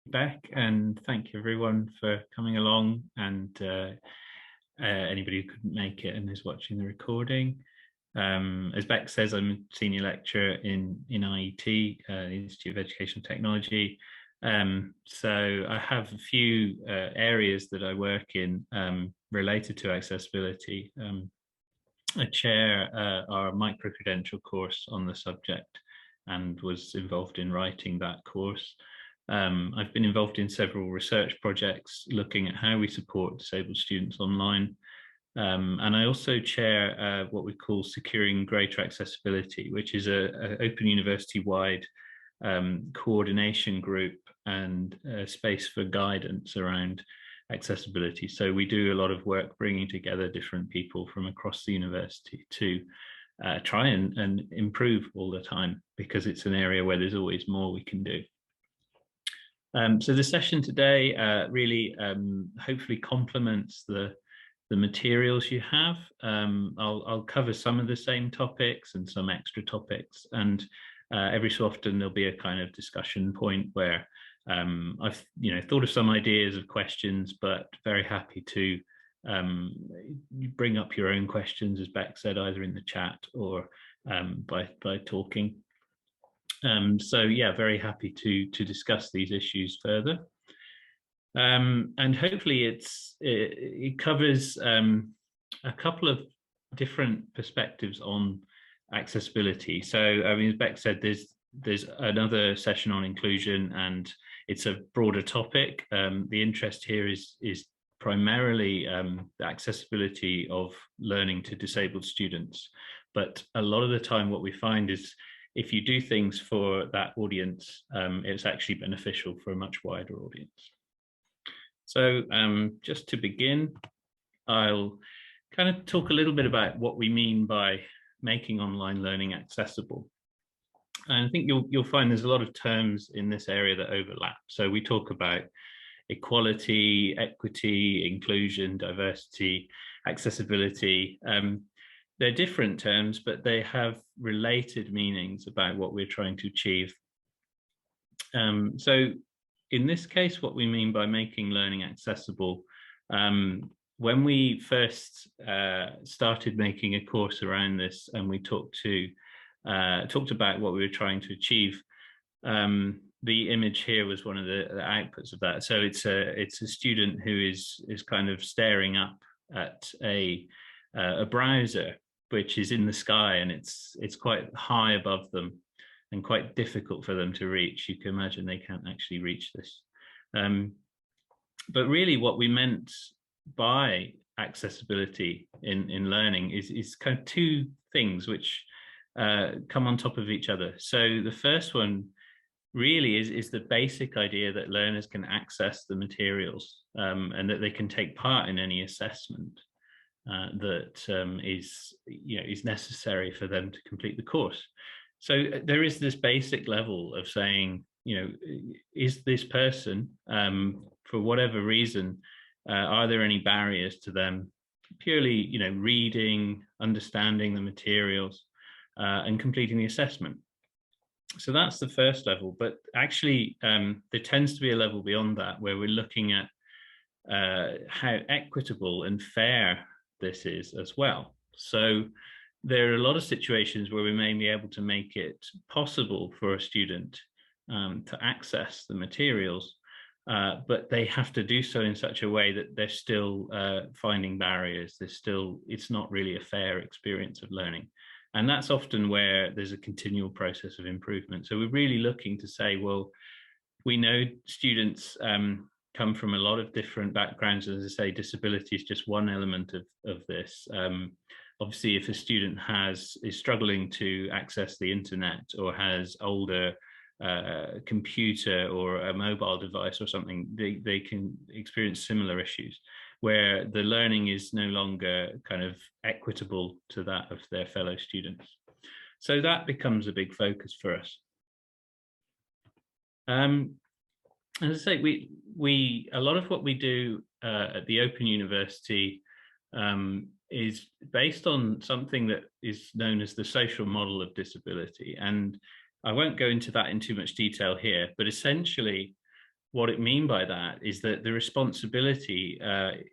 Back, and thank you everyone for coming along, and anybody who couldn't make it and is watching the recording. As Beck says, I'm a senior lecturer in IET, the Institute of Educational Technology. So I have a few areas that I work in related to accessibility. I chair our micro-credential course on the subject and was involved in writing that course. I've been involved in several research projects looking at how we support disabled students online. And I also chair what we call Securing Greater Accessibility, which is an Open University-wide coordination group and a space for guidance around accessibility. So we do a lot of work bringing together different people from across the university to try and improve all the time, because it's an area where there's always more we can do. So the session today really hopefully complements the materials you have. I'll cover some of the same topics and some extra topics, and every so often there'll be a kind of discussion point where I've thought of some ideas of questions, but very happy to bring up your own questions, as Beck said, either in the chat or by talking. So yeah, very happy to discuss these issues further. And hopefully it covers a couple of different perspectives on accessibility. So I mean, as Beck said, there's another session on inclusion, and it's a broader topic. The interest here is primarily the accessibility of learning to disabled students. But a lot of the time what we find is if you do things for that audience, it's actually beneficial for a much wider audience. So just to begin, I'll kind of talk a little bit about what we mean by making online learning accessible. And I think you'll find there's a lot of terms in this area that overlap. So we talk about equality, equity, inclusion, diversity, accessibility. They're different terms, but they have related meanings about what we're trying to achieve. So in this case, what we mean by making learning accessible, when we first started making a course around this, and we talked about what we were trying to achieve, the image here was one of the outputs of that. So it's a student who is kind of staring up at a browser which is in the sky, and it's quite high above them and quite difficult for them to reach. You can imagine they can't actually reach this. But really what we meant by accessibility in learning is kind of two things which come on top of each other. So the first one really is the basic idea that learners can access the materials and that they can take part in any assessment that is necessary for them to complete the course. So there is this basic level of saying, is this person, for whatever reason, are there any barriers to them purely, reading, understanding the materials, and completing the assessment? So that's the first level. But actually, there tends to be a level beyond that where we're looking at how equitable and fair this is as well. So there are a lot of situations where we may be able to make it possible for a student to access the materials, but they have to do so in such a way that they're still finding barriers. It's not really a fair experience of learning. And that's often where there's a continual process of improvement. So we're really looking to say, well, we know students come from a lot of different backgrounds. As I say, disability is just one element of this. Obviously, if a student is struggling to access the internet, or has older computer or a mobile device or something, they can experience similar issues where the learning is no longer kind of equitable to that of their fellow students. So that becomes a big focus for us. As I say, we a lot of what we do at the Open University is based on something that is known as the social model of disability. And I won't go into that in too much detail here, but essentially what it mean by that is that the responsibility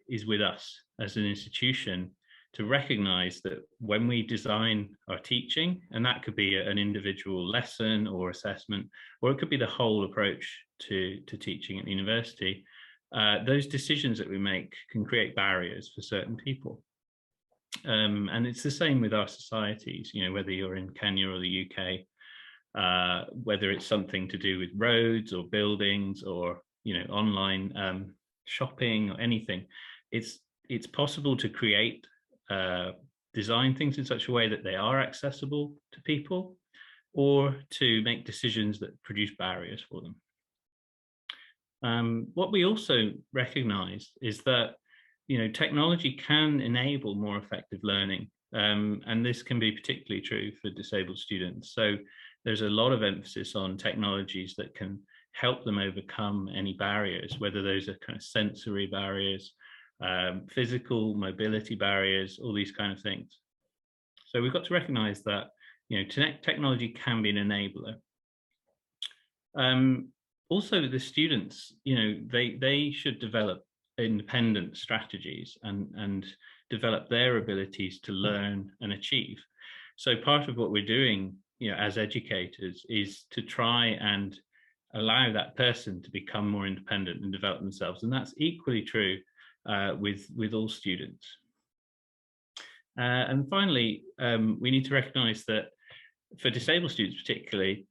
is with us as an institution to recognize that when we design our teaching, and that could be an individual lesson or assessment, or it could be the whole approach to teaching at the university, those decisions that we make can create barriers for certain people. And it's the same with our societies, you know, whether you're in Kenya or the UK, whether it's something to do with roads or buildings or, you know, online shopping or anything, it's possible to create, design things in such a way that they are accessible to people, or to make decisions that produce barriers for them. What we also recognize is that, you know, technology can enable more effective learning, and this can be particularly true for disabled students. So there's a lot of emphasis on technologies that can help them overcome any barriers, whether those are kind of sensory barriers, physical mobility barriers, all these kind of things. So we've got to recognize that, you know, technology can be an enabler. Also, the students, you know, they should develop independent strategies and develop their abilities to learn and achieve. So part of what we're doing, you know, as educators is to try and allow that person to become more independent and develop themselves. And that's equally true with all students. And finally, we need to recognize that for disabled students particularly,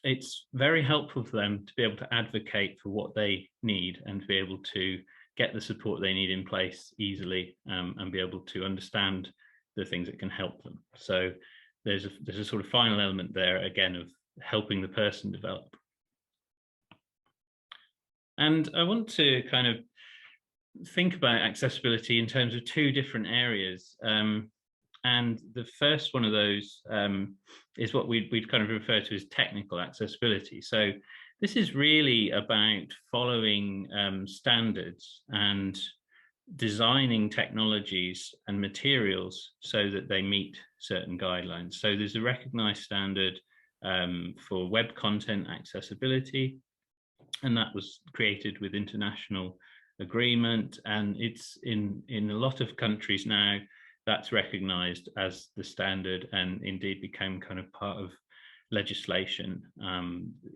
it's very helpful for them to be able to advocate for what they need and to be able to get the support they need in place easily, and be able to understand the things that can help them. So there's a sort of final element there, again, of helping the person develop. And I want to kind of think about accessibility in terms of two different areas. And the first one of those is what we'd kind of refer to as technical accessibility. So this is really about following standards and designing technologies and materials so that they meet certain guidelines. So there's a recognized standard for web content accessibility, and that was created with international agreement, and it's in a lot of countries now. That's recognized as the standard, and indeed became kind of part of legislation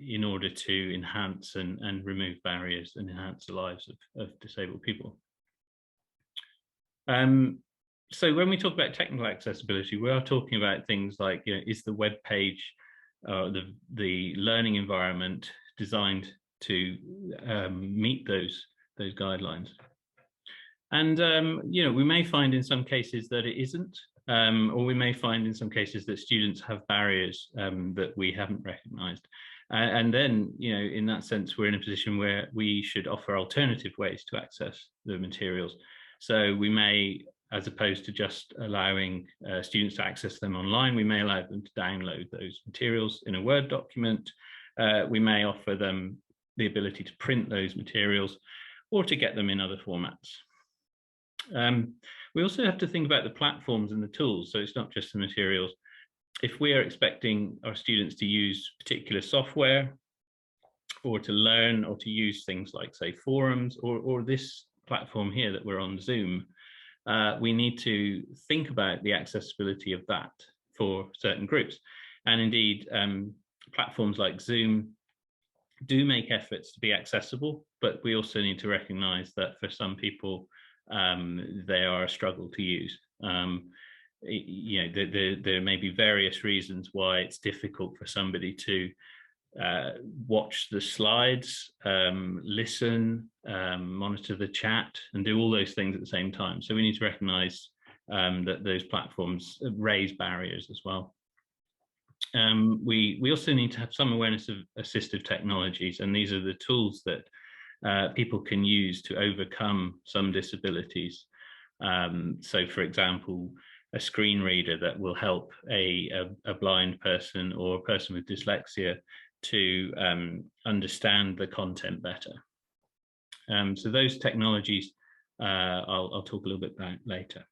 in order to enhance and remove barriers and enhance the lives of disabled people. So when we talk about technical accessibility, we are talking about things like, you know, is the web page, the learning environment designed to meet those guidelines? And, you know, we may find in some cases that it isn't, or we may find in some cases that students have barriers that we haven't recognized. And then, you know, in that sense, we're in a position where we should offer alternative ways to access the materials. So we may, as opposed to just allowing students to access them online, we may allow them to download those materials in a Word document. We may offer them the ability to print those materials or to get them in other formats. We also have to think about the platforms and the tools. So it's not just the materials. If we are expecting our students to use particular software, or to learn or to use things like, say, forums, or this platform here that we're on, Zoom, we need to think about the accessibility of that for certain groups. And indeed, platforms like Zoom do make efforts to be accessible, but we also need to recognize that for some people, they are a struggle to use. You know, there may be various reasons why it's difficult for somebody to watch the slides, listen, monitor the chat, and do all those things at the same time. So we need to recognize that those platforms raise barriers as well. We also need to have some awareness of assistive technologies, and these are the tools that people can use to overcome some disabilities. So, for example, a screen reader that will help a blind person or a person with dyslexia to understand the content better. So those technologies I'll talk a little bit about later.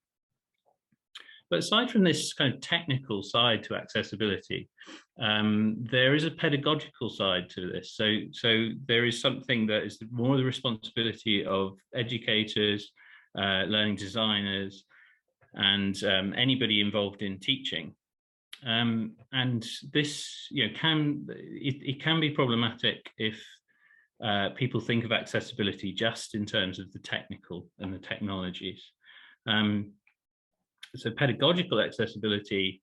But aside from this kind of technical side to accessibility, there is a pedagogical side to this. So there is something that is more the responsibility of educators, learning designers, and anybody involved in teaching. And this, it can be problematic if people think of accessibility just in terms of the technical and the technologies. So pedagogical accessibility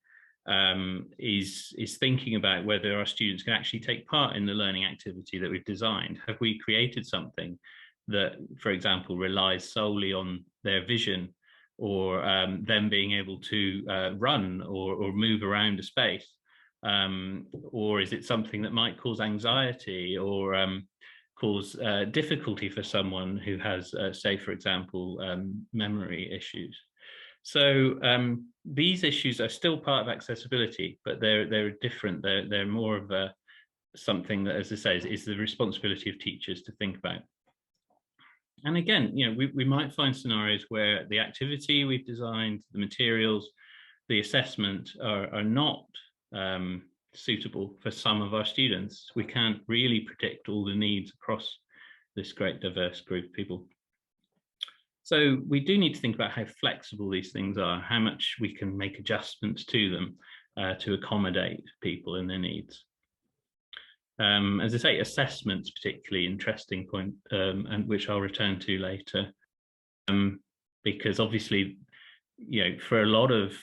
is thinking about whether our students can actually take part in the learning activity that we've designed. Have we created something that, for example, relies solely on their vision or them being able to run or move around a space? Or is it something that might cause anxiety or cause difficulty for someone who has, say, for example, memory issues? So these issues are still part of accessibility, but they're different. They're more of something that, as I say, is the responsibility of teachers to think about. And again, we might find scenarios where the activity we've designed, the materials, the assessment are not suitable for some of our students. We can't really predict all the needs across this great diverse group of people. So we do need to think about how flexible these things are, how much we can make adjustments to them to accommodate people and their needs. As I say, assessment's particularly interesting point, and which I'll return to later, because obviously, for a lot of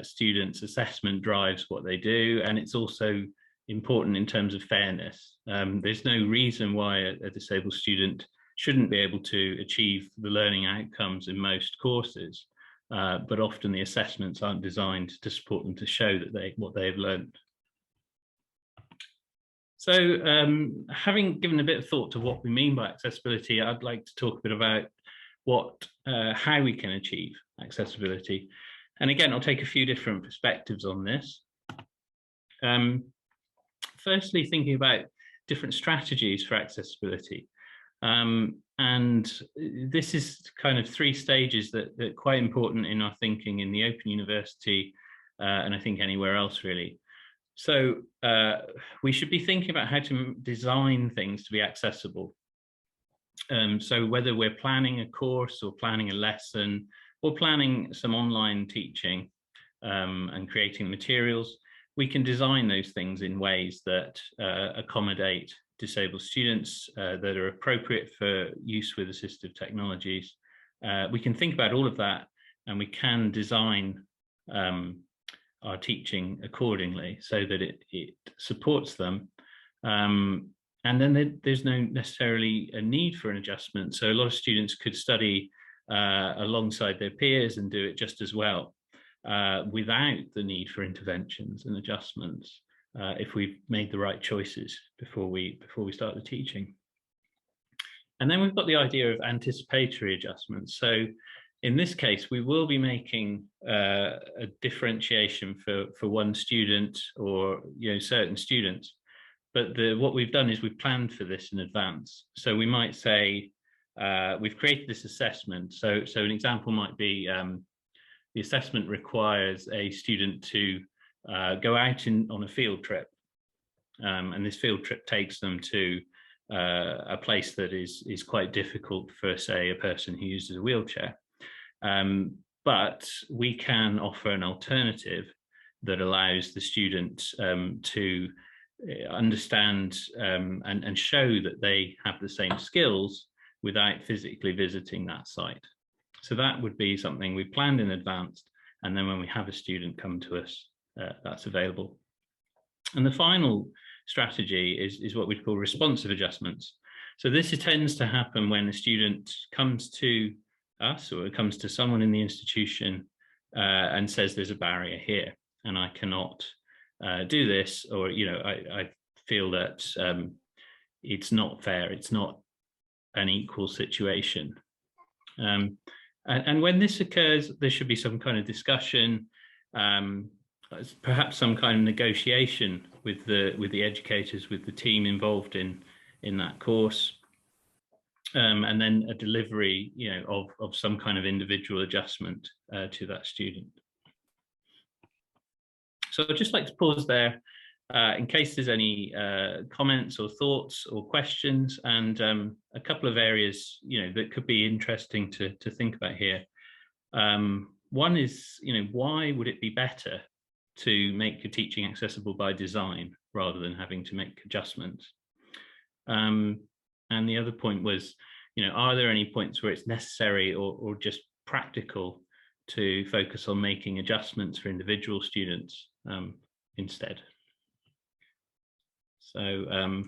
students, assessment drives what they do, and it's also important in terms of fairness. There's no reason why a disabled student shouldn't be able to achieve the learning outcomes in most courses, but often the assessments aren't designed to support them to show that what they've learned. So having given a bit of thought to what we mean by accessibility, I'd like to talk a bit about how we can achieve accessibility. And again, I'll take a few different perspectives on this. Firstly, thinking about different strategies for accessibility. And this is kind of 3 stages that are quite important in our thinking in the Open University, and I think anywhere else really. So we should be thinking about how to design things to be accessible. So whether we're planning a course or planning a lesson or planning some online teaching and creating materials, we can design those things in ways that accommodate disabled students, that are appropriate for use with assistive technologies. We can think about all of that, and we can design our teaching accordingly so that it supports them. And then there's no necessarily a need for an adjustment. So a lot of students could study alongside their peers and do it just as well without the need for interventions and adjustments if we've made the right choices before we start the teaching. And then we've got the idea of anticipatory adjustments. So in this case, we will be making a differentiation for one student or certain students. But what we've done is we've planned for this in advance. So we might say we've created this assessment. So an example might be the assessment requires a student to go out on a field trip, and this field trip takes them to a place that is quite difficult for, say, a person who uses a wheelchair. But we can offer an alternative that allows the student to understand and show that they have the same skills without physically visiting that site. So that would be something we planned in advance, and then when we have a student come to us, that's available. And the final strategy is what we'd call responsive adjustments. So this tends to happen when a student comes to us or it comes to someone in the institution and says there's a barrier here and I cannot do this, or I feel that it's not fair, it's not an equal situation. And when this occurs, there should be some kind of discussion, perhaps some kind of negotiation with the educators, with the team involved in that course, and then a delivery, of some kind of individual adjustment to that student. So I'd just like to pause there in case there's any comments or thoughts or questions, and a couple of areas, that could be interesting to think about here. One is, why would it be better to make your teaching accessible by design rather than having to make adjustments? And the other point was, are there any points where it's necessary or just practical to focus on making adjustments for individual students instead? So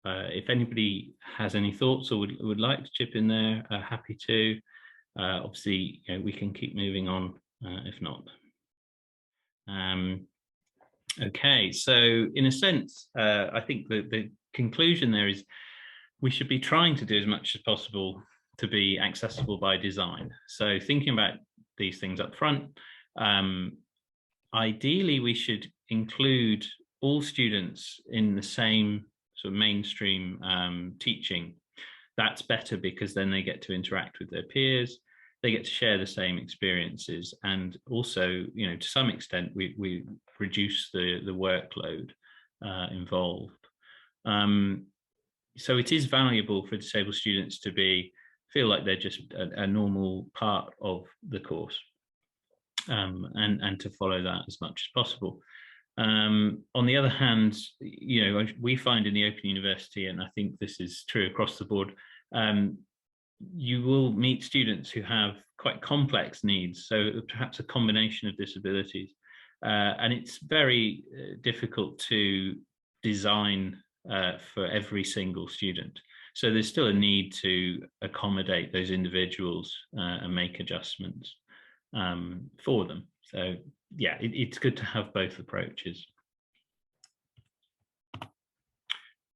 if anybody has any thoughts or would like to chip in there, happy to. Obviously, we can keep moving on if not. Okay, so in a sense, I think the conclusion there is we should be trying to do as much as possible to be accessible by design. So thinking about these things up front, ideally we should include all students in the same sort of mainstream teaching. That's better because then they get to interact with their peers, they get to share the same experiences, and also, to some extent, we reduce the workload involved. So it is valuable for disabled students to feel like they're just a normal part of the course, and to follow that as much as possible. On the other hand, we find in the Open University, and I think this is true across the board, you will meet students who have quite complex needs, so perhaps a combination of disabilities, and it's very difficult to design for every single student. So there's still a need to accommodate those individuals and make adjustments for them. So yeah, it's good to have both approaches.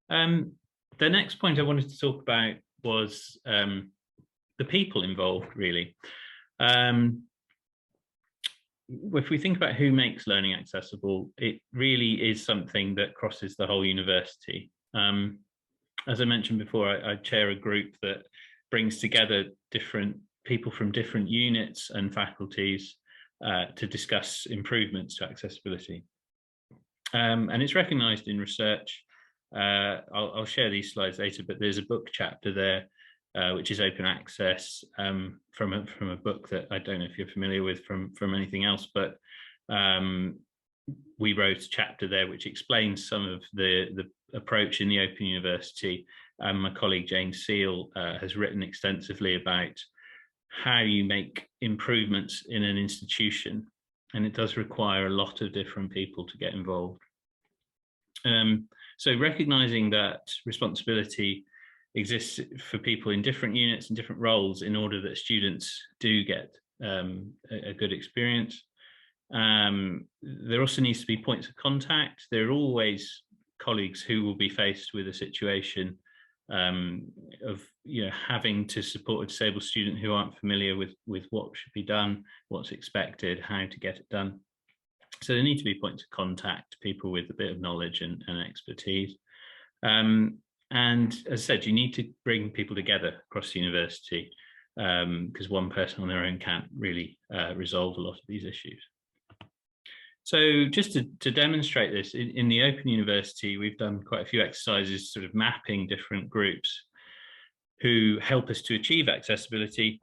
The next point I wanted to talk about was the people involved, really. If we think about who makes learning accessible, it really is something that crosses the whole university. As I mentioned before, I chair a group that brings together different people from different units and faculties to discuss improvements to accessibility. And it's recognised in research. I'll share these slides later, but there's a book chapter there which is open access from a book that I don't know if you're familiar with from anything else, but we wrote a chapter there which explains some of the approach in the Open University. My colleague Jane Seal has written extensively about how you make improvements in an institution, and it does require a lot of different people to get involved. So recognizing that responsibility exists for people in different units and different roles in order that students do get a good experience. There also needs to be points of contact. There are always colleagues who will be faced with a situation of having to support a disabled student who aren't familiar with what should be done, what's expected, how to get it done. So there need to be points of contact, people with a bit of knowledge and expertise. And as I said, you need to bring people together across the university because one person on their own can't really resolve a lot of these issues. So just to demonstrate this, in the Open University, we've done quite a few exercises sort of mapping different groups who help us to achieve accessibility.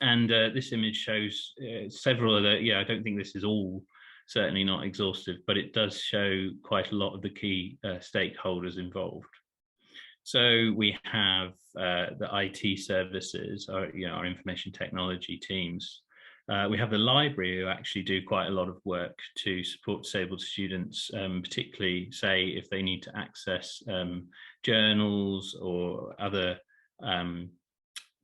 And this image shows several other, I don't think this is all, certainly not exhaustive, but it does show quite a lot of the key stakeholders involved. So we have the IT services, our information technology teams. We have the library who actually do quite a lot of work to support disabled students, particularly, say, if they need to access journals or other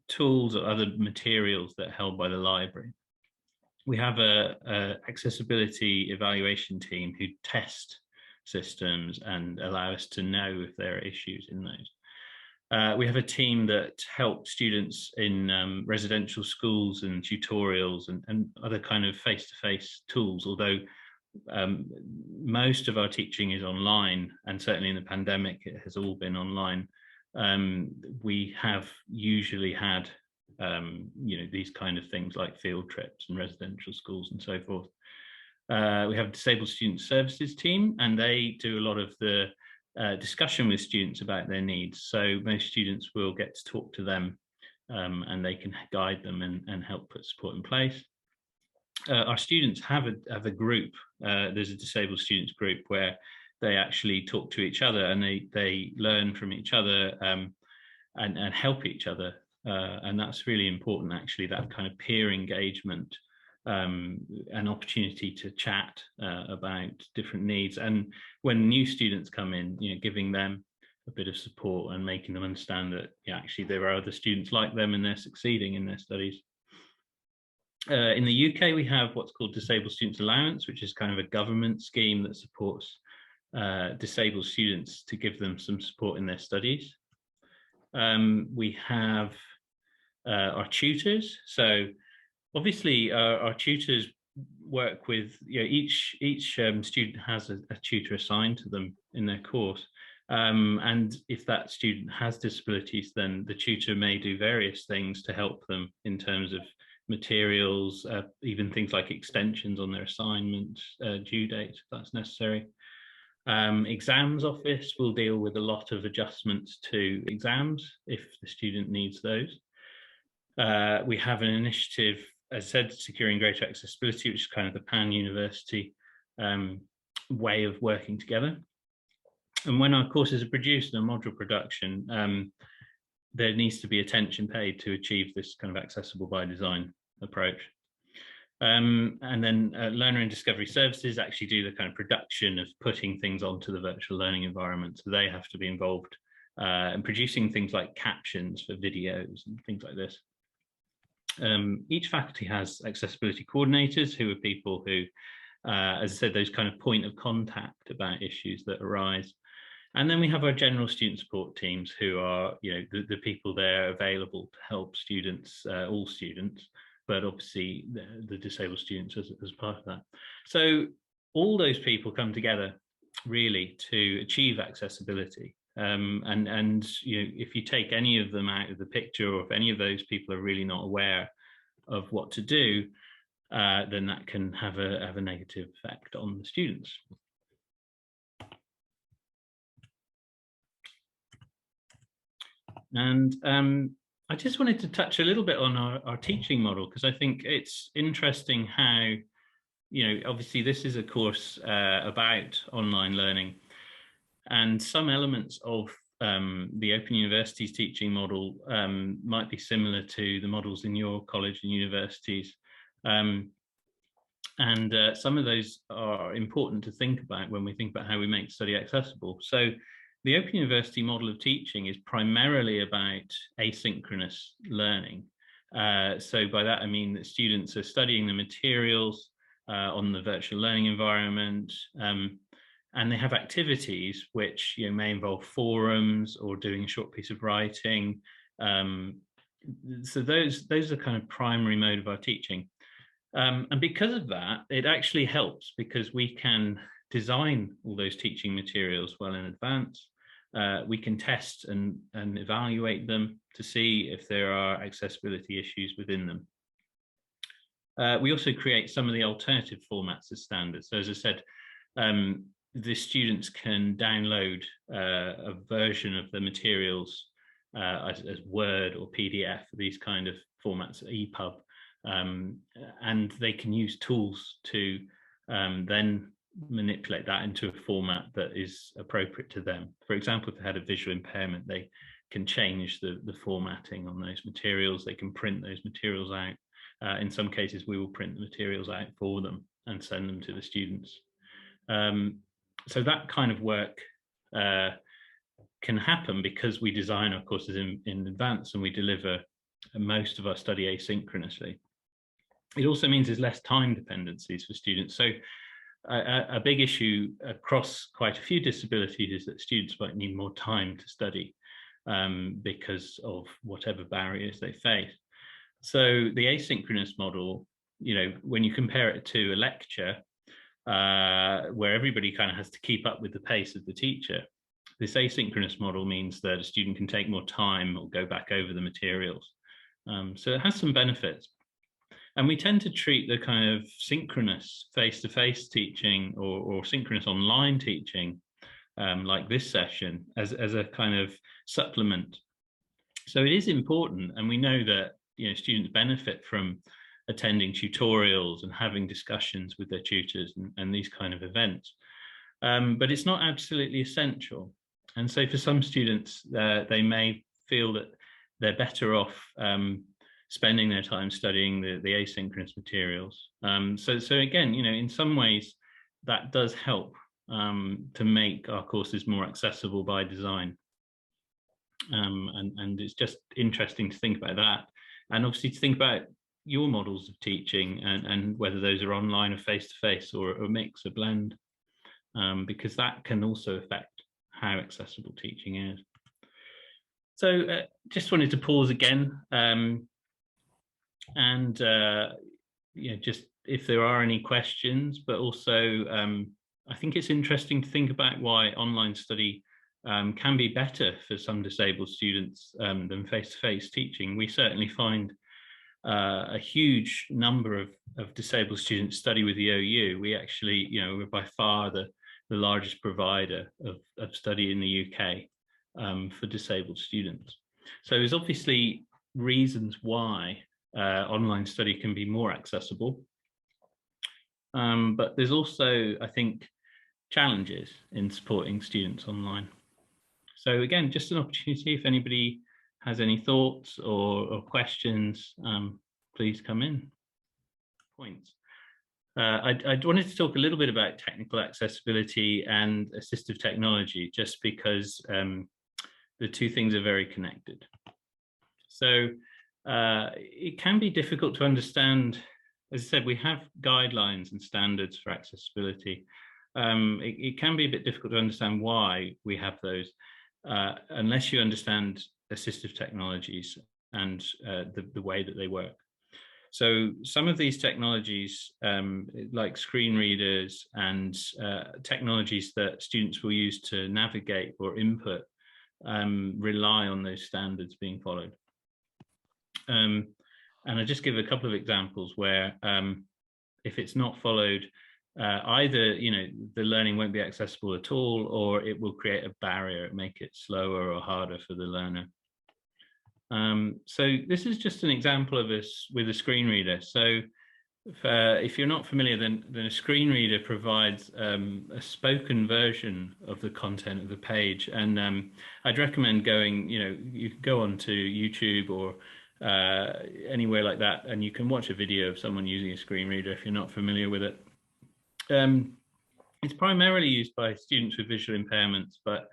tools or other materials that are held by the library. We have a accessibility evaluation team who test systems and allow us to know if there are issues in those. We have a team that help students in residential schools and tutorials and other kind of face-to-face tools, although most of our teaching is online, and certainly in the pandemic it has all been online. We have usually had these kind of things like field trips and residential schools and so forth. We have a disabled student services team, and they do a lot of the discussion with students about their needs. So most students will get to talk to them, and they can guide them and help put support in place. Our students have a group. There's a disabled students group where they actually talk to each other, and they learn from each other, and help each other. And that's really important, actually, that kind of peer engagement, an opportunity to chat about different needs. And when new students come in, giving them a bit of support and making them understand that actually there are other students like them and they're succeeding in their studies. In the UK, we have what's called Disabled Students Allowance, which is kind of a government scheme that supports disabled students to give them some support in their studies. We have our tutors. So obviously our tutors work with, each student has a tutor assigned to them in their course. And if that student has disabilities, then the tutor may do various things to help them in terms of materials, even things like extensions on their assignment due date, if that's necessary. Exams office will deal with a lot of adjustments to exams if the student needs those. We have an initiative, as I said, Securing Greater Accessibility, which is kind of the pan-university way of working together. And when our courses are produced in a module production, there needs to be attention paid to achieve this kind of accessible by design approach. And then learner and discovery services actually do the kind of production of putting things onto the virtual learning environment. So they have to be involved in producing things like captions for videos and things like this. Each faculty has accessibility coordinators, who are people who, as I said, those kind of point of contact about issues that arise. And then we have our general student support teams, who are, the people there available to help students, all students, but obviously the disabled students as part of that. So all those people come together really to achieve accessibility. And if you take any of them out of the picture, or if any of those people are really not aware of what to do, then that can have a negative effect on the students. And I just wanted to touch a little bit on our teaching model, because I think it's interesting how, obviously this is a course about online learning, and some elements of the Open University's teaching model might be similar to the models in your college and universities. And some of those are important to think about when we think about how we make study accessible. So the Open University model of teaching is primarily about asynchronous learning. So by that, I mean that students are studying the materials on the virtual learning environment, and they have activities which may involve forums or doing a short piece of writing. So those are kind of primary mode of our teaching. And because of that, it actually helps, because we can design all those teaching materials well in advance. We can test and evaluate them to see if there are accessibility issues within them. We also create some of the alternative formats as standards. So as I said, the students can download a version of the materials as Word or PDF, these kind of formats, EPUB, and they can use tools to then manipulate that into a format that is appropriate to them. For example, if they had a visual impairment, they can change the formatting on those materials. They can print those materials out. In some cases, we will print the materials out for them and send them to the students. So that kind of work can happen because we design our courses in advance, and we deliver most of our study asynchronously. It also means there's less time dependencies for students. So a big issue across quite a few disabilities is that students might need more time to study because of whatever barriers they face. So the asynchronous model, when you compare it to a lecture where everybody kind of has to keep up with the pace of the teacher, this asynchronous model means that a student can take more time or go back over the materials. So it has some benefits. And we tend to treat the kind of synchronous face-to-face teaching or synchronous online teaching, like this session, as a kind of supplement. So it is important, and we know that students benefit from attending tutorials and having discussions with their tutors and these kind of events. But it's not absolutely essential. And so for some students, they may feel that they're better off spending their time studying the asynchronous materials. So again, in some ways, that does help to make our courses more accessible by design. And it's just interesting to think about that. And obviously to think about your models of teaching and whether those are online or face-to-face or a mix, a blend, because that can also affect how accessible teaching is. So just wanted to pause again and just if there are any questions, but also I think it's interesting to think about why online study can be better for some disabled students than face-to-face teaching. We certainly find a huge number of disabled students study with the OU. We actually, we're by far the largest provider of study in the UK for disabled students. So there's obviously reasons why online study can be more accessible. But there's also, I think, challenges in supporting students online. So again, just an opportunity, if anybody has any thoughts or questions, please come in. Points. I wanted to talk a little bit about technical accessibility and assistive technology, just because the two things are very connected. So it can be difficult to understand. As I said, we have guidelines and standards for accessibility. It can be a bit difficult to understand why we have those unless you understand assistive technologies and the way that they work. So some of these technologies, like screen readers and technologies that students will use to navigate or input, rely on those standards being followed. And I'll just give a couple of examples where if it's not followed, either the learning won't be accessible at all, or it will create a barrier, make it slower or harder for the learner. So this is just an example of this with a screen reader. So if you're not familiar, then a screen reader provides a spoken version of the content of the page. And I'd recommend going, you can go onto YouTube or anywhere like that, and you can watch a video of someone using a screen reader if you're not familiar with it. It's primarily used by students with visual impairments, but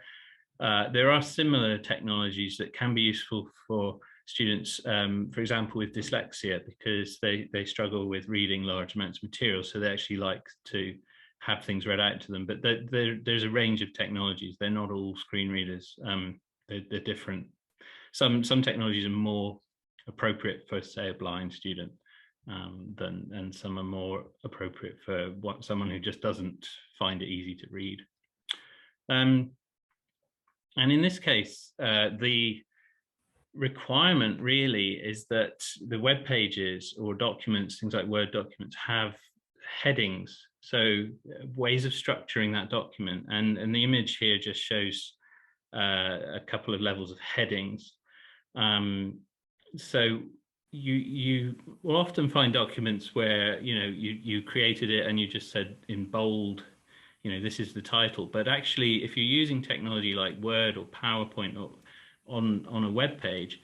there are similar technologies that can be useful for students, for example, with dyslexia, because they struggle with reading large amounts of material, so they actually like to have things read out to them. But there's a range of technologies. They're not all screen readers. They're different. Some technologies are more appropriate for, say, a blind student, and some are more appropriate for someone who just doesn't find it easy to read. And in this case, the requirement really is that the web pages or documents, things like Word documents, have headings, so ways of structuring that document. And the image here just shows a couple of levels of headings. So you will often find documents where you created it and you just said in bold, this is the title. But actually, if you're using technology like Word or PowerPoint or on a web page,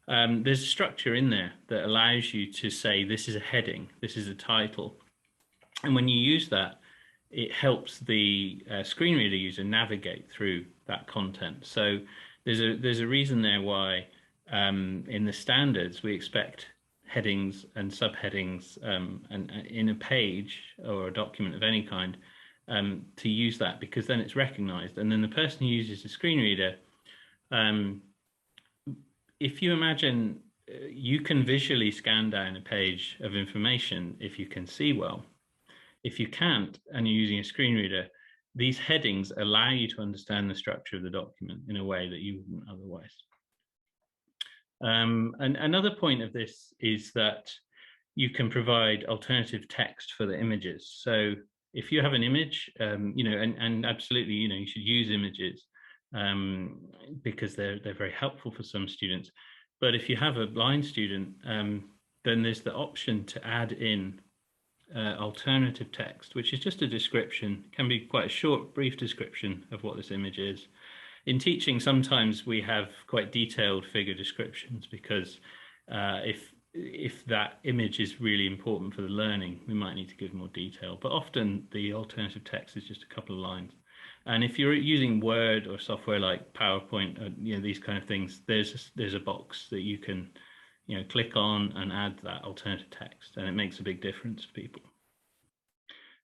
there's a structure in there that allows you to say this is a heading, this is a title. And when you use that, it helps the screen reader user navigate through that content. So there's a reason there why in the standards we expect headings and subheadings and in a page or a document of any kind to use that, because then it's recognized. And then the person who uses the screen reader, if you imagine you can visually scan down a page of information if you can see well. If you can't and you're using a screen reader, these headings allow you to understand the structure of the document in a way that you wouldn't otherwise. And another point of this is that you can provide alternative text for the images. So if you have an image, and absolutely, you should use images because they're very helpful for some students. But if you have a blind student, then there's the option to add in alternative text, which is just a description, can be quite a short, brief description of what this image is. In teaching, sometimes we have quite detailed figure descriptions because if that image is really important for the learning, we might need to give more detail. But often the alternative text is just a couple of lines. And if you're using Word or software like PowerPoint, or, these kind of things, there's a box that you can click on and add that alternative text, and it makes a big difference for people.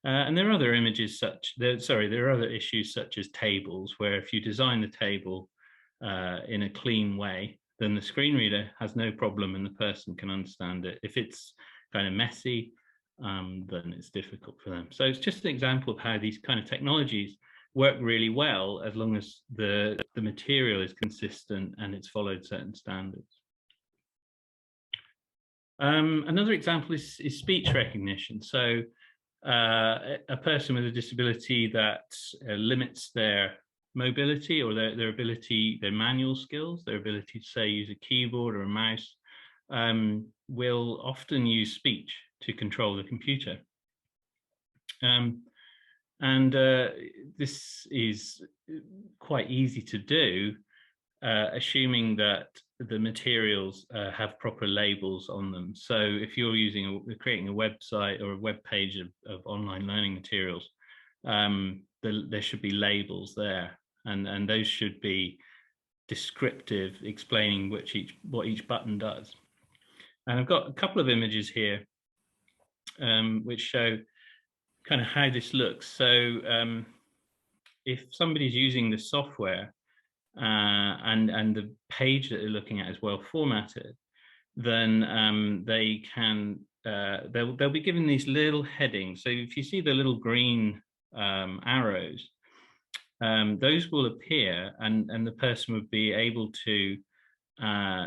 And there are other there are other issues such as tables, where if you design the table in a clean way, then the screen reader has no problem and the person can understand it. If it's kind of messy, then it's difficult for them. So it's just an example of how these kind of technologies work really well as long as the material is consistent and it's followed certain standards. Another example is speech recognition. So a person with a disability that limits their mobility or their ability, their manual skills, their ability to, say, use a keyboard or a mouse, will often use speech to control the computer. This is quite easy to do, assuming that the materials have proper labels on them. So if you're creating a website or a web page of online learning materials, there should be labels there, and those should be descriptive, explaining what each button does. And I've got a couple of images here which show kind of how this looks. So if somebody's using the software and the page that they're looking at is well formatted, then they can they'll be given these little headings. So if you see the little green arrows, those will appear, and the person would be able to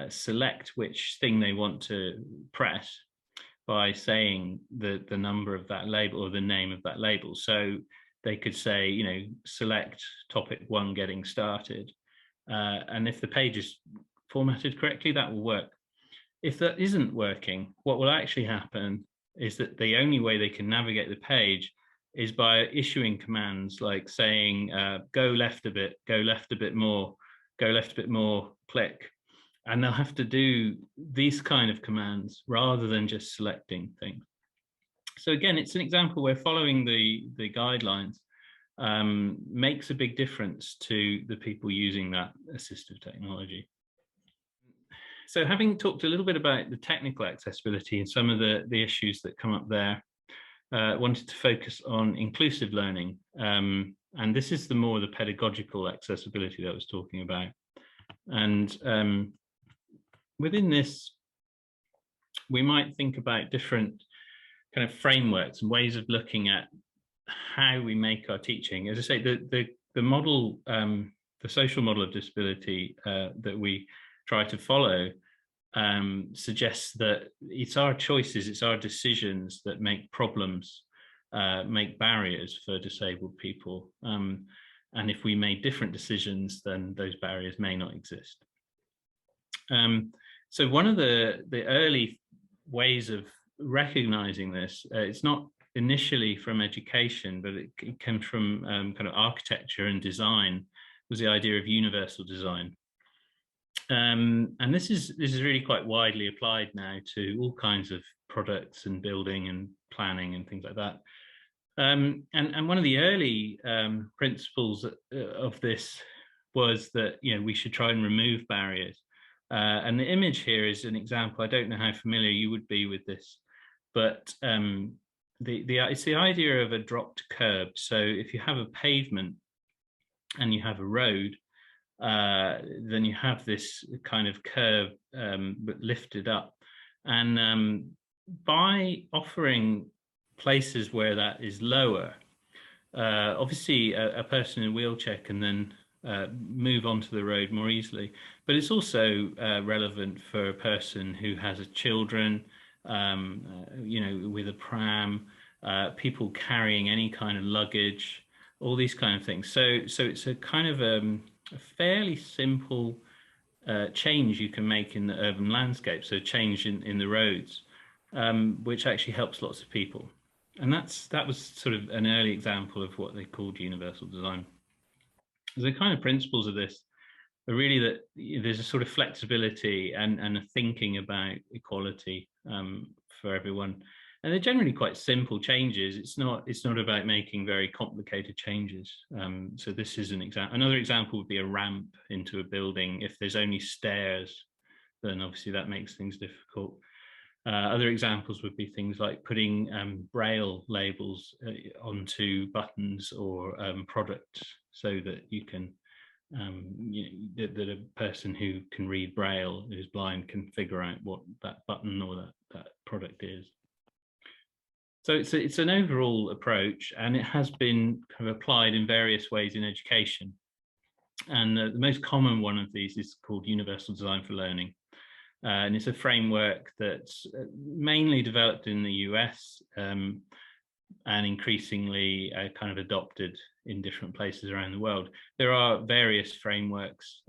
select which thing they want to press by saying the number of that label or the name of that label. So they could say, select topic 1 getting started. And if the page is formatted correctly, that will work. If that isn't working, what will actually happen is that the only way they can navigate the page is by issuing commands like saying, go left a bit, go left a bit more, go left a bit more, click. And they'll have to do these kind of commands rather than just selecting things. So again, it's an example where following the guidelines makes a big difference to the people using that assistive technology. So having talked a little bit about the technical accessibility and some of the issues that come up there, wanted to focus on inclusive learning. And this is more the pedagogical accessibility that I was talking about. And within this, we might think about different kind of frameworks and ways of looking at how we make our teaching. As I say, the model, the social model of disability that we try to follow suggests that it's our choices, it's our decisions that make problems, make barriers for disabled people. And if we made different decisions, then those barriers may not exist. So one of the early ways of recognizing this, it's not initially from education, but it came from kind of architecture and design, was the idea of universal design. And this is really quite widely applied now to all kinds of products and building and planning and things like that. And one of the early principles of this was that we should try and remove barriers. And the image here is an example. I don't know how familiar you would be with this, but it's the idea of a dropped curb. So if you have a pavement and you have a road, then you have this kind of curve but lifted up. And by offering places where that is lower, obviously a person in a wheelchair can then move onto the road more easily. But it's also relevant for a person who has children, with a pram, people carrying any kind of luggage, all these kind of things. So it's a kind of a fairly simple change you can make in the urban landscape. So change in the roads, which actually helps lots of people. And that was sort of an early example of what they called universal design. The kind of principles of this are really that there's a sort of flexibility and a thinking about equality for everyone. And they're generally quite simple changes. It's not about making very complicated changes. So this is an example. Another example would be a ramp into a building. If there's only stairs, then obviously that makes things difficult. Other examples would be things like putting braille labels onto buttons or products so that you can that a person who can read braille, who's blind, can figure out what that button or that product is. So it's an overall approach, and it has been kind of applied in various ways in education. And the most common one of these is called Universal Design for Learning. And it's a framework that's mainly developed in the US and increasingly kind of adopted in different places around the world. There are various frameworks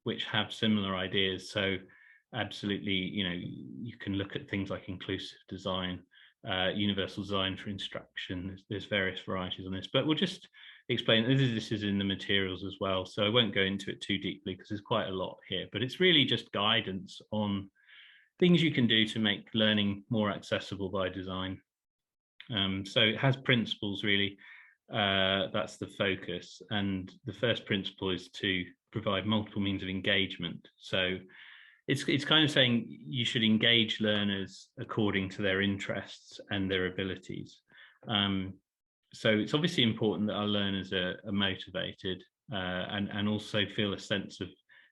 which have similar ideas. So absolutely, you can look at things like inclusive design, universal design for instruction. There's various varieties on this, but we'll just explain. This is in the materials as well, so I won't go into it too deeply because there's quite a lot here, but it's really just guidance on things you can do to make learning more accessible by design. So it has principles really. That's the focus, and the first principle is to provide multiple means of engagement. So it's kind of saying you should engage learners according to their interests and their abilities. So it's obviously important that our learners are motivated and also feel a sense of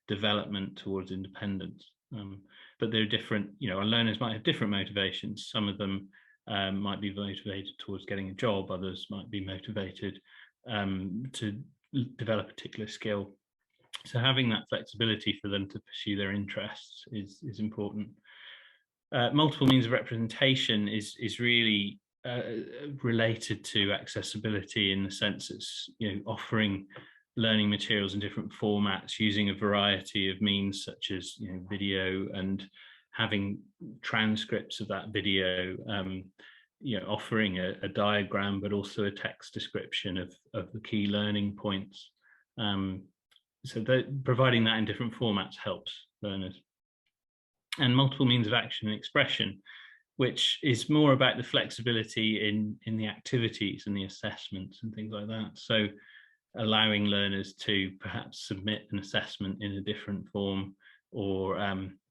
development towards independence. But there are different, our learners might have different motivations. Some of them might be motivated towards getting a job, others might be motivated to develop a particular skill. So having that flexibility for them to pursue their interests is important. Multiple means of representation is really related to accessibility in the sense it's offering learning materials in different formats, using a variety of means such as video, and having transcripts of that video, offering a diagram but also a text description of the key learning points. So providing that in different formats helps learners. And multiple means of action and expression, which is more about the flexibility in the activities and the assessments and things like that. So allowing learners to perhaps submit an assessment in a different form, or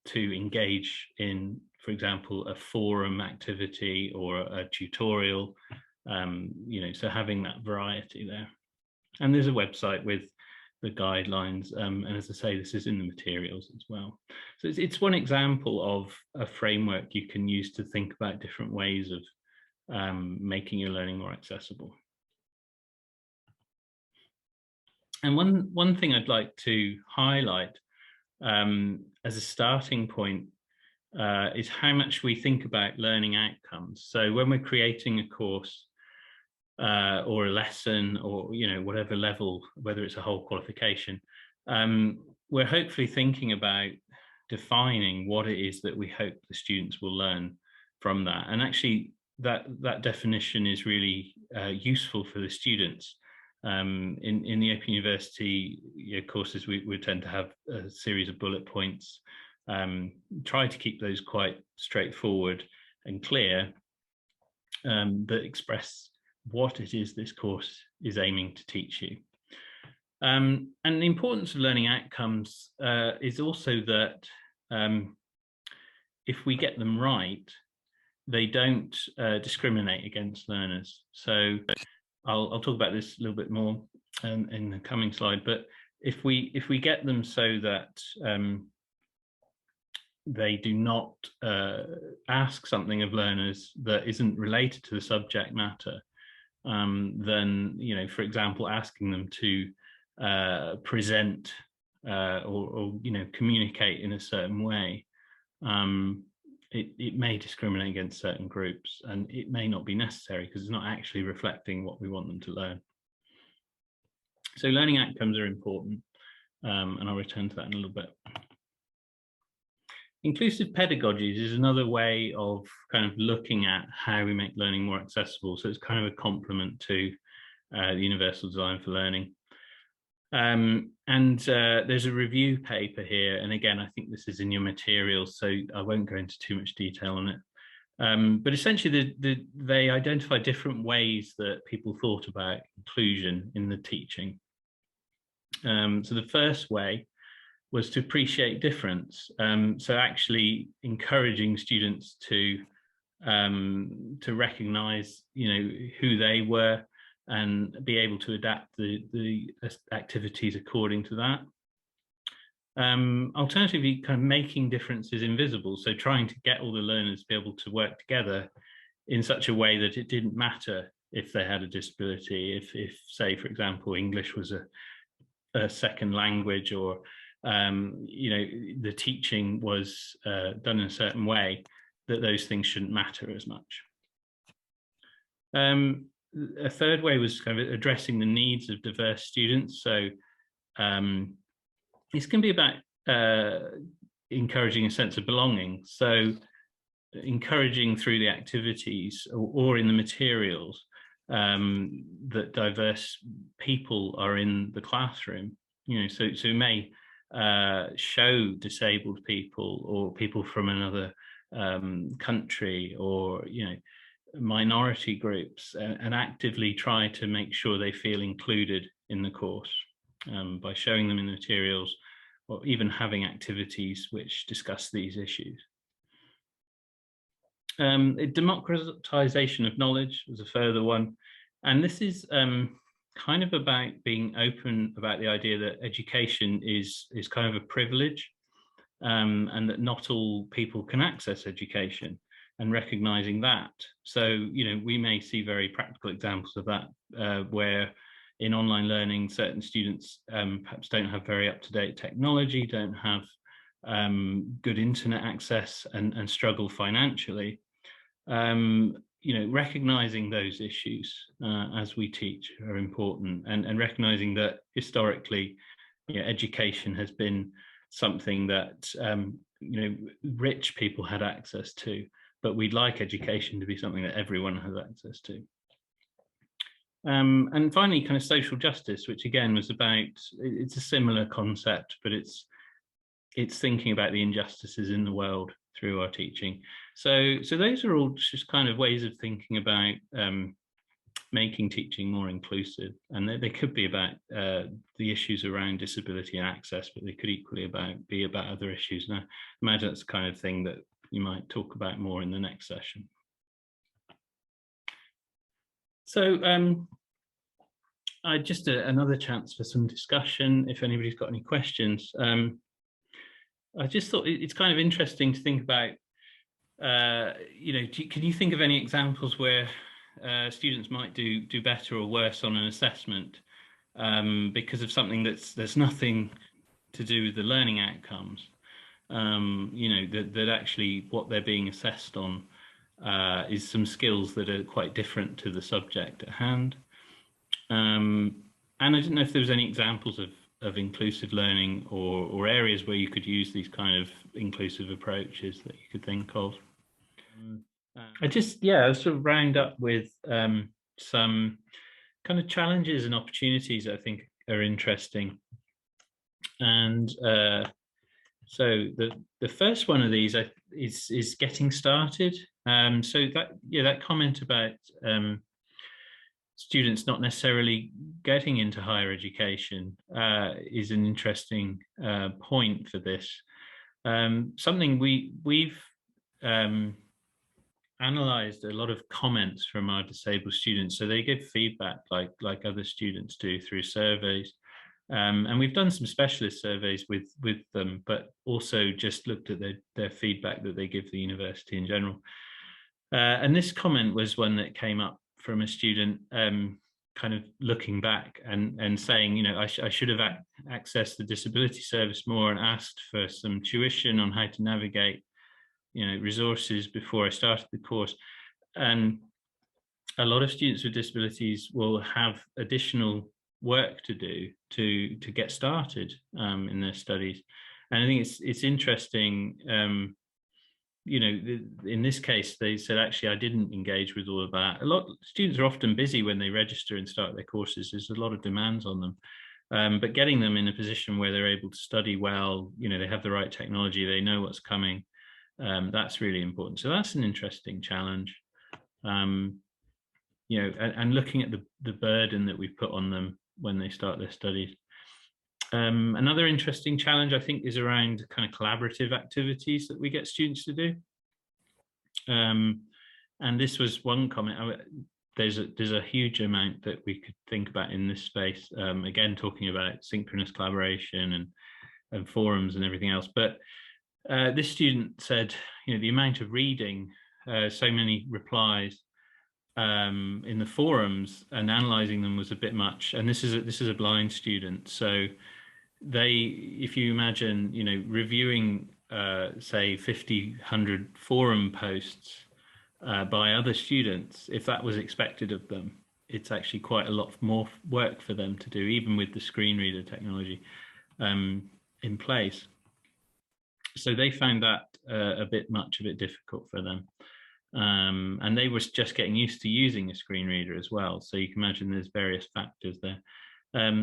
to engage in, for example, a forum activity or a tutorial, so having that variety there. And there's a website with the guidelines, and as I say, this is in the materials as well. So it's one example of a framework you can use to think about different ways of making your learning more accessible. And one thing I'd like to highlight as a starting point is how much we think about learning outcomes. So when we're creating a course or a lesson, or whatever level, whether it's a whole qualification, we're hopefully thinking about defining what it is that we hope the students will learn from that. And actually that definition is really useful for the students. In the Open University courses, we tend to have a series of bullet points, try to keep those quite straightforward and clear, that express what it is this course is aiming to teach you. And the importance of learning outcomes is also that if we get them right, they don't discriminate against learners. So I'll talk about this a little bit more in the coming slide, but if we get them so that they do not ask something of learners that isn't related to the subject matter, then, for example, asking them to present or communicate in a certain way, it may discriminate against certain groups, and it may not be necessary because it's not actually reflecting what we want them to learn. So learning outcomes are important, and I'll return to that in a little bit. Inclusive pedagogies is another way of kind of looking at how we make learning more accessible. So it's kind of a complement to the Universal Design for Learning. There's a review paper here, and again, I think this is in your materials, so I won't go into too much detail on it. But essentially, they identify different ways that people thought about inclusion in the teaching. So the first way was to appreciate difference. So actually encouraging students to recognize, who they were and be able to adapt the activities according to that. Alternatively, kind of making differences invisible. So trying to get all the learners to be able to work together in such a way that it didn't matter if they had a disability. If say, for example, English was a second language, or the teaching was done in a certain way, that those things shouldn't matter as much. A third way was kind of addressing the needs of diverse students. So this can be about encouraging a sense of belonging. So encouraging through the activities or in the materials that diverse people are in the classroom. So it may show disabled people or people from another country, or minority groups, and actively try to make sure they feel included in the course by showing them in the materials, or even having activities which discuss these issues. Democratization of knowledge was a further one, and this is kind of about being open about the idea that education is kind of a privilege, and that not all people can access education, and recognizing that. So, we may see very practical examples of that, where in online learning, certain students perhaps don't have very up-to-date technology, don't have good internet access, and struggle financially. Recognizing those issues as we teach are important, and recognizing that historically, education has been something that rich people had access to, but we'd like education to be something that everyone has access to. And finally, kind of social justice, which again was about, it's a similar concept, but it's thinking about the injustices in the world through our teaching. So those are all just kind of ways of thinking about making teaching more inclusive, and they could be about the issues around disability and access, but they could equally be about other issues. And I imagine that's the kind of thing that you might talk about more in the next session. So just another chance for some discussion if anybody's got any questions. I just thought it's kind of interesting to think about, can you think of any examples where students might do better or worse on an assessment because of something that's nothing to do with the learning outcomes? That actually what they're being assessed on is some skills that are quite different to the subject at hand. And I didn't know if there was any examples of inclusive learning or areas where you could use these kind of inclusive approaches that you could think of. I'll sort of round up with some kind of challenges and opportunities that I think are interesting. And so the first one of these is getting started. So that comment about students not necessarily getting into higher education is an interesting point for this. Something we've analysed a lot of comments from our disabled students. So they give feedback like other students do through surveys. And we've done some specialist surveys with them, but also just looked at their feedback that they give the university in general. And this comment was one that came up from a student kind of looking back and saying, I should have accessed the disability service more and asked for some tuition on how to navigate resources before I started the course, and a lot of students with disabilities will have additional work to do to get started in their studies. And I think it's interesting. In this case, they said, actually, I didn't engage with all of that. A lot students are often busy when they register and start their courses. There's a lot of demands on them. But getting them in a position where they're able to study well, they have the right technology, they know what's coming. That's really important. So that's an interesting challenge. And looking at the burden that we've put on them when they start their studies. Another interesting challenge, I think, is around kind of collaborative activities that we get students to do. And this was one comment. There's a huge amount that we could think about in this space. Again, talking about synchronous collaboration and forums and everything else. But this student said, the amount of reading, so many replies in the forums, and analysing them was a bit much. And this is a blind student, so if you imagine, reviewing say 50, 100 forum posts by other students, if that was expected of them, it's actually quite a lot more work for them to do, even with the screen reader technology in place. So they found that a bit difficult for them. And they were just getting used to using a screen reader as well. So you can imagine there's various factors there.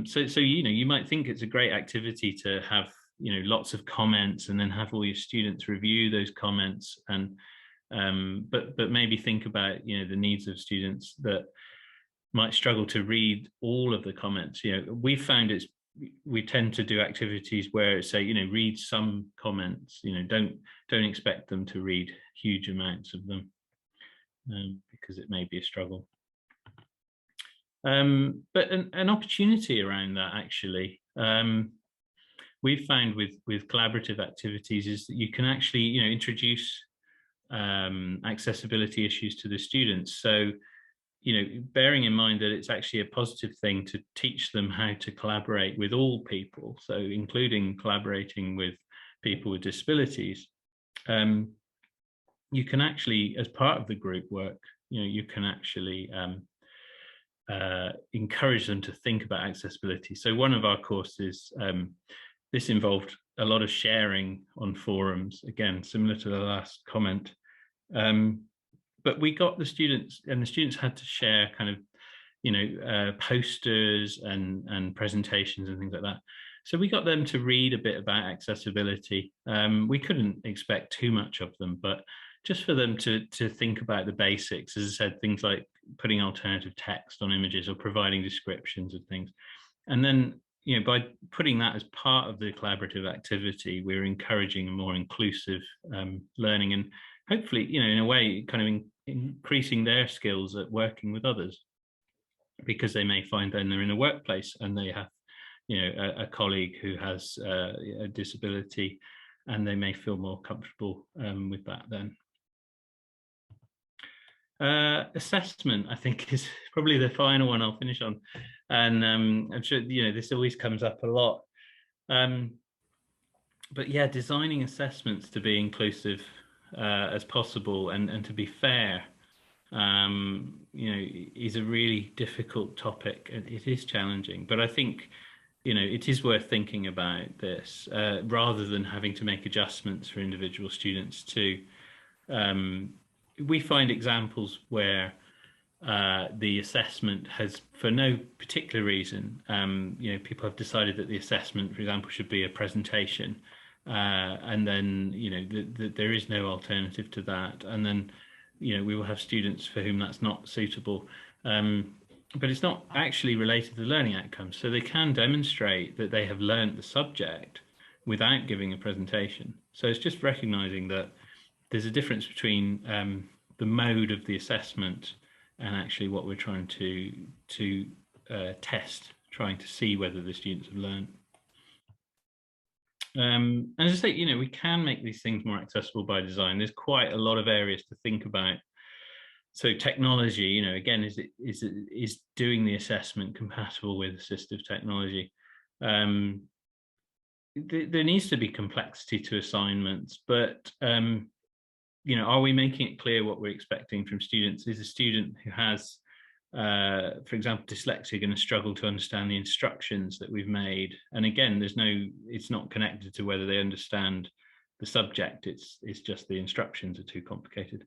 So you might think it's a great activity to have lots of comments and then have all your students review those comments, and but maybe think about the needs of students that might struggle to read all of the comments. We found we tend to do activities where say read some comments, don't expect them to read huge amounts of them, because it may be a struggle. But an opportunity around that, actually, we've found with collaborative activities is that you can actually introduce accessibility issues to the students. So bearing in mind that it's actually a positive thing to teach them how to collaborate with all people, so including collaborating with people with disabilities, you can actually, as part of the group work, you can actually encourage them to think about accessibility. So one of our courses, this involved a lot of sharing on forums, again, similar to the last comment. But we got the students, and the students had to share kind of, posters and presentations and things like that. So we got them to read a bit about accessibility. We couldn't expect too much of them, but just for them to think about the basics, as I said, things like putting alternative text on images or providing descriptions of things. And then, by putting that as part of the collaborative activity, we're encouraging a more inclusive learning, and hopefully, in a way, kind of increasing their skills at working with others, because they may find then they're in a workplace and they have, a colleague who has a disability, and they may feel more comfortable with that then. Assessment, I think, is probably the final one I'll finish on, and I'm sure this always comes up a lot. But yeah, designing assessments to be inclusive as possible and to be fair, is a really difficult topic. It is challenging, but I think it is worth thinking about this rather than having to make adjustments for individual students too. We find examples where the assessment has, for no particular reason, people have decided that the assessment, for example, should be a presentation, and then there is no alternative to that, and then we will have students for whom that's not suitable, but it's not actually related to the learning outcomes, so they can demonstrate that they have learned the subject without giving a presentation. So it's just recognizing that there's a difference between the mode of the assessment and actually what we're trying to test, trying to see whether the students have learned. And as I say, we can make these things more accessible by design. There's quite a lot of areas to think about. So technology, again, is doing the assessment compatible with assistive technology? There needs to be complexity to assignments, but are we making it clear what we're expecting from students? Is a student who has, for example, dyslexia going to struggle to understand the instructions that we've made? And again, it's not connected to whether they understand the subject, it's just the instructions are too complicated.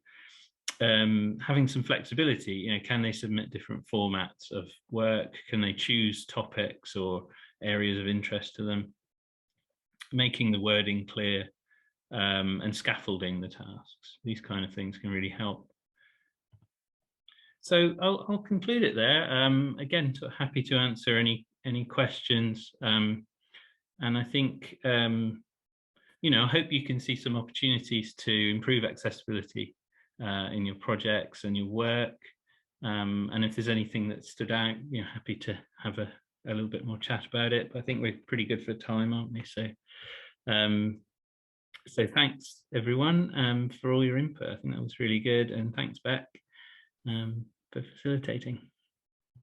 Having some flexibility, can they submit different formats of work? Can they choose topics or areas of interest to them? Making the wording clear, and scaffolding the tasks. These kind of things can really help. So I'll conclude it there. Again, happy to answer any questions. And I think, I hope you can see some opportunities to improve accessibility in your projects and your work. And if there's anything that stood out, happy to have a little bit more chat about it. But I think we're pretty good for time, aren't we? So thanks everyone for all your input. I think that was really good, and thanks Beck for facilitating.